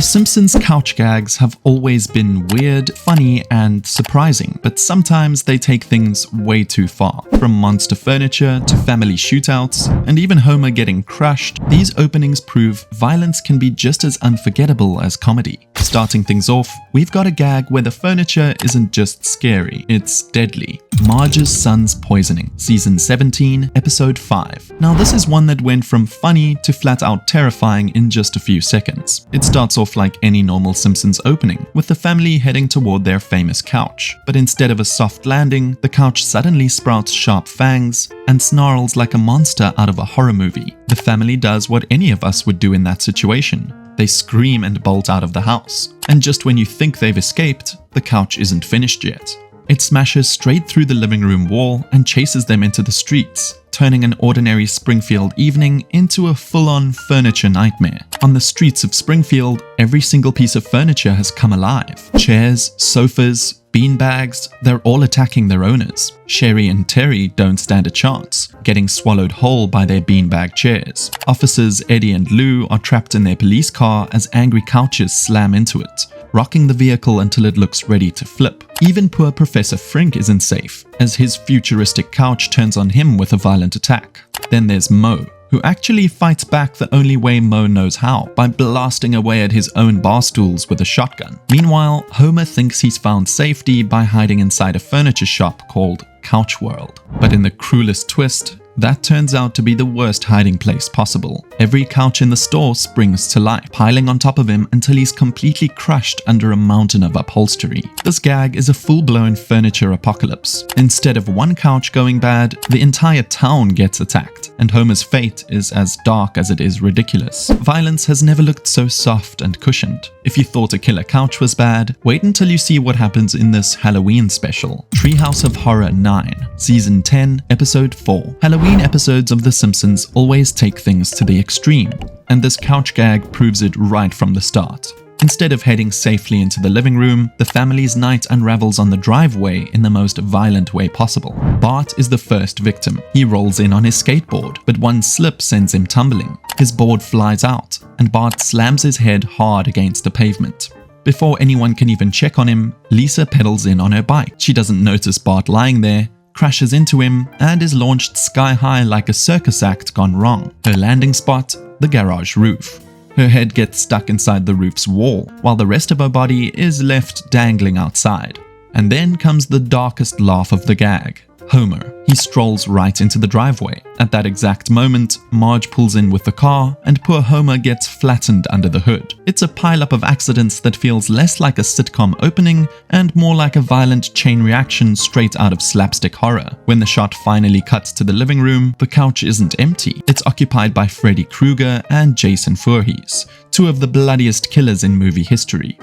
The Simpsons couch gags have always been weird, funny, and surprising, but sometimes they take things way too far. From monster furniture to family shootouts, and even Homer getting crushed, these openings prove violence can be just as unforgettable as comedy. Starting things off, we've got a gag where the furniture isn't just scary, it's deadly. Marge's son's poisoning, season 17, episode 5. Now this is one that went from funny to flat out terrifying in just a few seconds. It starts off like any normal Simpsons opening, with the family heading toward their famous couch. But instead of a soft landing, the couch suddenly sprouts sharp fangs and snarls like a monster out of a horror movie. The family does what any of us would do in that situation. They scream and bolt out of the house. And just when you think they've escaped, the couch isn't finished yet. It smashes straight through the living room wall and chases them into the streets, turning an ordinary Springfield evening into a full-on furniture nightmare. On the streets of Springfield, every single piece of furniture has come alive. Chairs, sofas, beanbags, they're all attacking their owners. Sherry and Terry don't stand a chance, getting swallowed whole by their beanbag chairs. Officers Eddie and Lou are trapped in their police car as angry couches slam into it, rocking the vehicle until it looks ready to flip. Even poor Professor Frink isn't safe, as his futuristic couch turns on him with a violent attack. Then there's Moe, who actually fights back the only way Moe knows how, by blasting away at his own bar stools with a shotgun. Meanwhile, Homer thinks he's found safety by hiding inside a furniture shop called Couch World. But in the cruelest twist, that turns out to be the worst hiding place possible. Every couch in the store springs to life, piling on top of him until he's completely crushed under a mountain of upholstery. This gag is a full-blown furniture apocalypse. Instead of one couch going bad, the entire town gets attacked, and Homer's fate is as dark as it is ridiculous. Violence has never looked so soft and cushioned. If you thought a killer couch was bad, wait until you see what happens in this Halloween special. Treehouse of Horror 9, season 10, episode 4. Halloween episodes of The Simpsons always take things to the extreme, and this couch gag proves it right from the start. Instead of heading safely into the living room, the family's night unravels on the driveway in the most violent way possible. Bart is the first victim. He rolls in on his skateboard, but one slip sends him tumbling. His board flies out, and Bart slams his head hard against the pavement. Before anyone can even check on him, Lisa pedals in on her bike. She doesn't notice Bart lying there, crashes into him, and is launched sky high like a circus act gone wrong. Her landing spot, the garage roof. Her head gets stuck inside the roof's wall, while the rest of her body is left dangling outside. And then comes the darkest laugh of the gag. Homer. He strolls right into the driveway. At that exact moment, Marge pulls in with the car, and poor Homer gets flattened under the hood. It's a pileup of accidents that feels less like a sitcom opening and more like a violent chain reaction straight out of slapstick horror. When the shot finally cuts to the living room, the couch isn't empty. It's occupied by Freddy Krueger and Jason Voorhees, two of the bloodiest killers in movie history.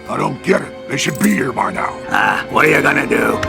I don't get it. They should be here by now. What are you gonna do?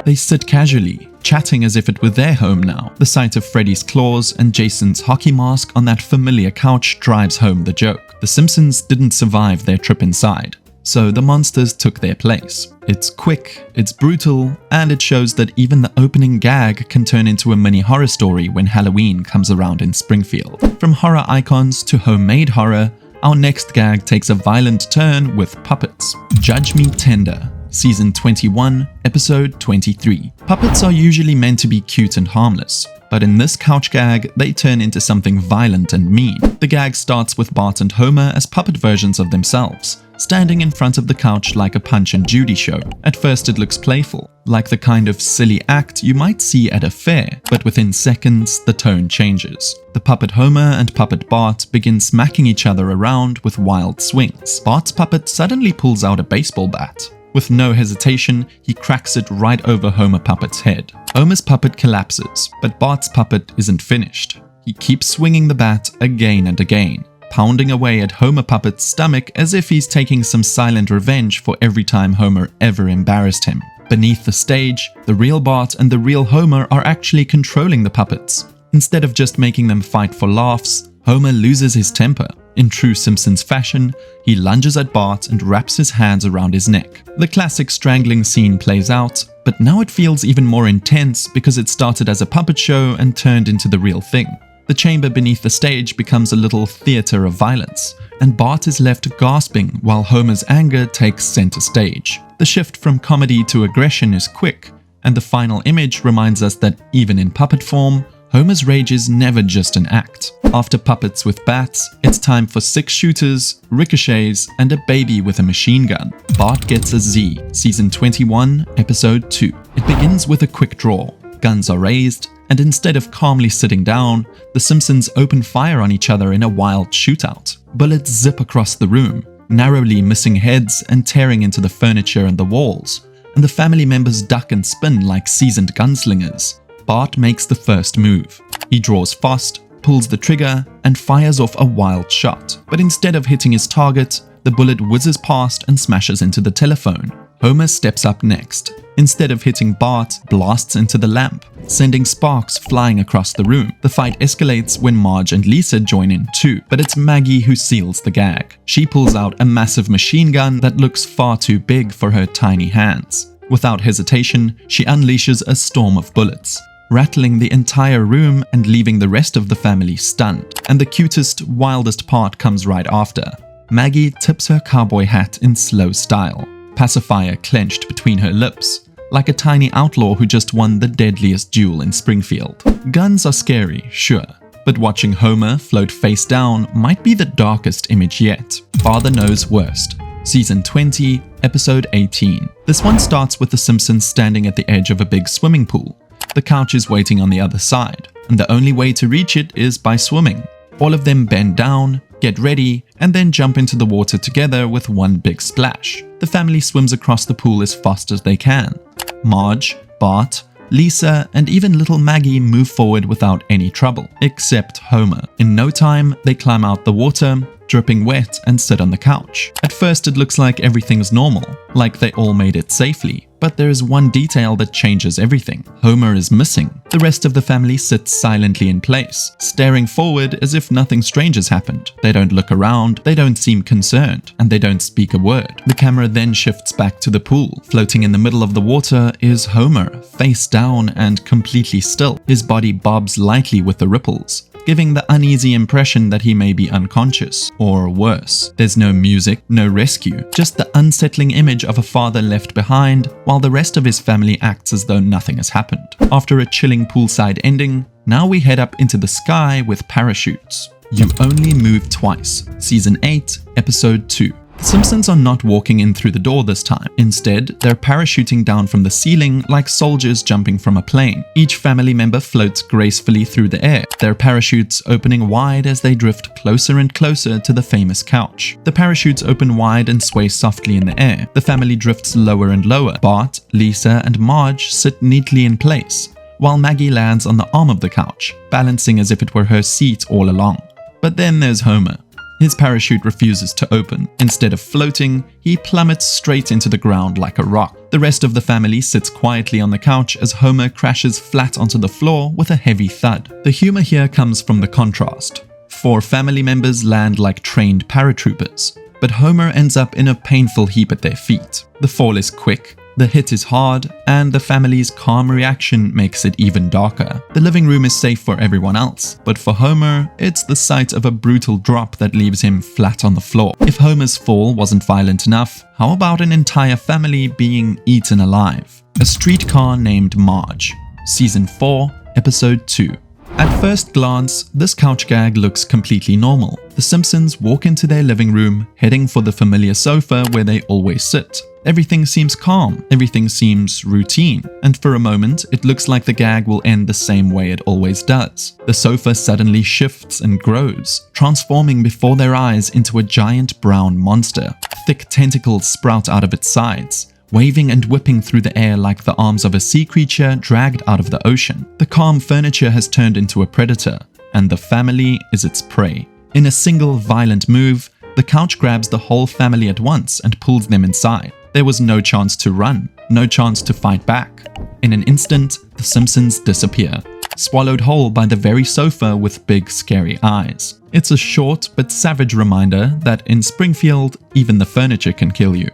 They sit casually, chatting as if it were their home now. The sight of Freddy's claws and Jason's hockey mask on that familiar couch drives home the joke. The Simpsons didn't survive their trip inside, so the monsters took their place. It's quick, it's brutal, and it shows that even the opening gag can turn into a mini horror story when Halloween comes around in Springfield. From horror icons to homemade horror, our next gag takes a violent turn with puppets. Judge Me Tender, season 21, episode 23. Puppets are usually meant to be cute and harmless, but in this couch gag, they turn into something violent and mean. The gag starts with Bart and Homer as puppet versions of themselves, standing in front of the couch like a Punch and Judy show. At first it looks playful, like the kind of silly act you might see at a fair, but within seconds the tone changes. The puppet Homer and puppet Bart begin smacking each other around with wild swings. Bart's puppet suddenly pulls out a baseball bat. With no hesitation, he cracks it right over Homer Puppet's head. Homer's puppet collapses, but Bart's puppet isn't finished. He keeps swinging the bat again and again, pounding away at Homer Puppet's stomach as if he's taking some silent revenge for every time Homer ever embarrassed him. Beneath the stage, the real Bart and the real Homer are actually controlling the puppets. Instead of just making them fight for laughs, Homer loses his temper. In true Simpsons fashion, he lunges at Bart and wraps his hands around his neck. The classic strangling scene plays out, but now it feels even more intense because it started as a puppet show and turned into the real thing. The chamber beneath the stage becomes a little theater of violence, and Bart is left gasping while Homer's anger takes center stage. The shift from comedy to aggression is quick, and the final image reminds us that even in puppet form, Homer's rage is never just an act. After puppets with bats, it's time for 6 shooters, ricochets, and a baby with a machine gun. Bart Gets a Z, Season 21, Episode 2. It begins with a quick draw. Guns are raised, and instead of calmly sitting down, the Simpsons open fire on each other in a wild shootout. Bullets zip across the room, narrowly missing heads and tearing into the furniture and the walls, and the family members duck and spin like seasoned gunslingers. Bart makes the first move. He draws fast, pulls the trigger, and fires off a wild shot. But instead of hitting his target, the bullet whizzes past and smashes into the telephone. Homer steps up next. Instead of hitting Bart, blasts into the lamp, sending sparks flying across the room. The fight escalates when Marge and Lisa join in too, but it's Maggie who seals the gag. She pulls out a massive machine gun that looks far too big for her tiny hands. Without hesitation, she unleashes a storm of bullets, rattling the entire room and leaving the rest of the family stunned. And the cutest, wildest part comes right after. Maggie tips her cowboy hat in slow style, pacifier clenched between her lips, like a tiny outlaw who just won the deadliest duel in Springfield. Guns are scary, sure, but watching Homer float face down might be the darkest image yet. Father Knows Worst, Season 20, Episode 18. This one starts with the Simpsons standing at the edge of a big swimming pool. The couch is waiting on the other side, and the only way to reach it is by swimming. All of them bend down, get ready, and then jump into the water together with one big splash. The family swims across the pool as fast as they can. Marge, Bart, Lisa, and even little Maggie move forward without any trouble, except Homer. In no time, they climb out the water, dripping wet, and sit on the couch. At first it looks like everything's normal, like they all made it safely, but there is one detail that changes everything. Homer is missing. The rest of the family sits silently in place, staring forward as if nothing strange has happened. They don't look around, they don't seem concerned, and they don't speak a word. The camera then shifts back to the pool. Floating in the middle of the water is Homer, face down and completely still. His body bobs lightly with the ripples, giving the uneasy impression that he may be unconscious, or worse. There's no music, no rescue, just the unsettling image of a father left behind, while the rest of his family acts as though nothing has happened. After a chilling poolside ending, now we head up into the sky with parachutes. You Only Move Twice, Season 8, Episode 2. The Simpsons are not walking in through the door this time. Instead, they're parachuting down from the ceiling like soldiers jumping from a plane. Each family member floats gracefully through the air, their parachutes opening wide as they drift closer and closer to the famous couch. The parachutes open wide and sway softly in the air. The family drifts lower and lower. Bart, Lisa, and Marge sit neatly in place, while Maggie lands on the arm of the couch, balancing as if it were her seat all along. But then there's Homer. His parachute refuses to open. Instead of floating, he plummets straight into the ground like a rock. The rest of the family sits quietly on the couch as Homer crashes flat onto the floor with a heavy thud. The humor here comes from the contrast. 4 family members land like trained paratroopers, but Homer ends up in a painful heap at their feet. The fall is quick, the hit is hard, and the family's calm reaction makes it even darker. The living room is safe for everyone else, but for Homer, it's the sight of a brutal drop that leaves him flat on the floor. If Homer's fall wasn't violent enough, how about an entire family being eaten alive? A Streetcar Named Marge, Season 4, Episode 2. At first glance, this couch gag looks completely normal. The Simpsons walk into their living room, heading for the familiar sofa where they always sit. Everything seems calm, everything seems routine, and for a moment, it looks like the gag will end the same way it always does. The sofa suddenly shifts and grows, transforming before their eyes into a giant brown monster. Thick tentacles sprout out of its sides, waving and whipping through the air like the arms of a sea creature dragged out of the ocean. The calm furniture has turned into a predator, and the family is its prey. In a single violent move, the couch grabs the whole family at once and pulls them inside. There was no chance to run, no chance to fight back. In an instant, the Simpsons disappear, swallowed whole by the very sofa with big scary eyes. It's a short but savage reminder that in Springfield, even the furniture can kill you.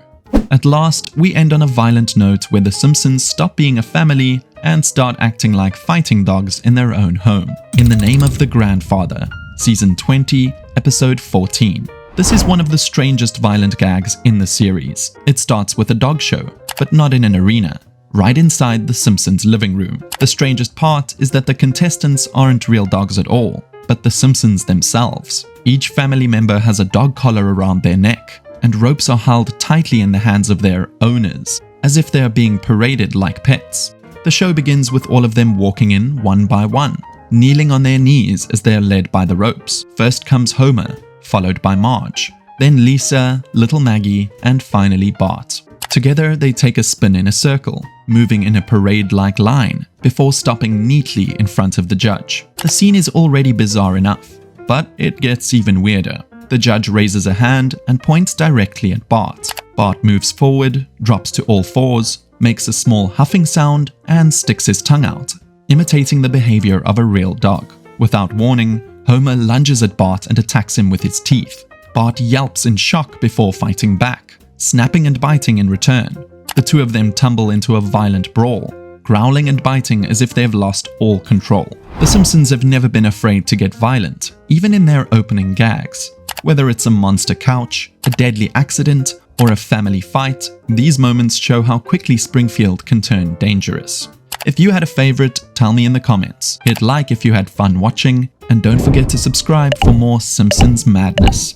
At last, we end on a violent note where the Simpsons stop being a family and start acting like fighting dogs in their own home. In the Name of the Grandfather, Season 20, Episode 14. This is one of the strangest violent gags in the series. It starts with a dog show, but not in an arena, right inside the Simpsons' living room. The strangest part is that the contestants aren't real dogs at all, but the Simpsons themselves. Each family member has a dog collar around their neck, and ropes are held tightly in the hands of their owners, as if they are being paraded like pets. The show begins with all of them walking in one by one, kneeling on their knees as they are led by the ropes. First comes Homer, followed by Marge, then Lisa, little Maggie, and finally Bart. Together they take a spin in a circle, moving in a parade-like line, before stopping neatly in front of the judge. The scene is already bizarre enough, but it gets even weirder. The judge raises a hand and points directly at Bart. Bart moves forward, drops to all fours, makes a small huffing sound, and sticks his tongue out, imitating the behavior of a real dog. Without warning, Homer lunges at Bart and attacks him with his teeth. Bart yelps in shock before fighting back, snapping and biting in return. The two of them tumble into a violent brawl, growling and biting as if they have lost all control. The Simpsons have never been afraid to get violent, even in their opening gags. Whether it's a monster couch, a deadly accident, or a family fight, these moments show how quickly Springfield can turn dangerous. If you had a favorite, tell me in the comments. Hit like if you had fun watching, and don't forget to subscribe for more Simpsons madness.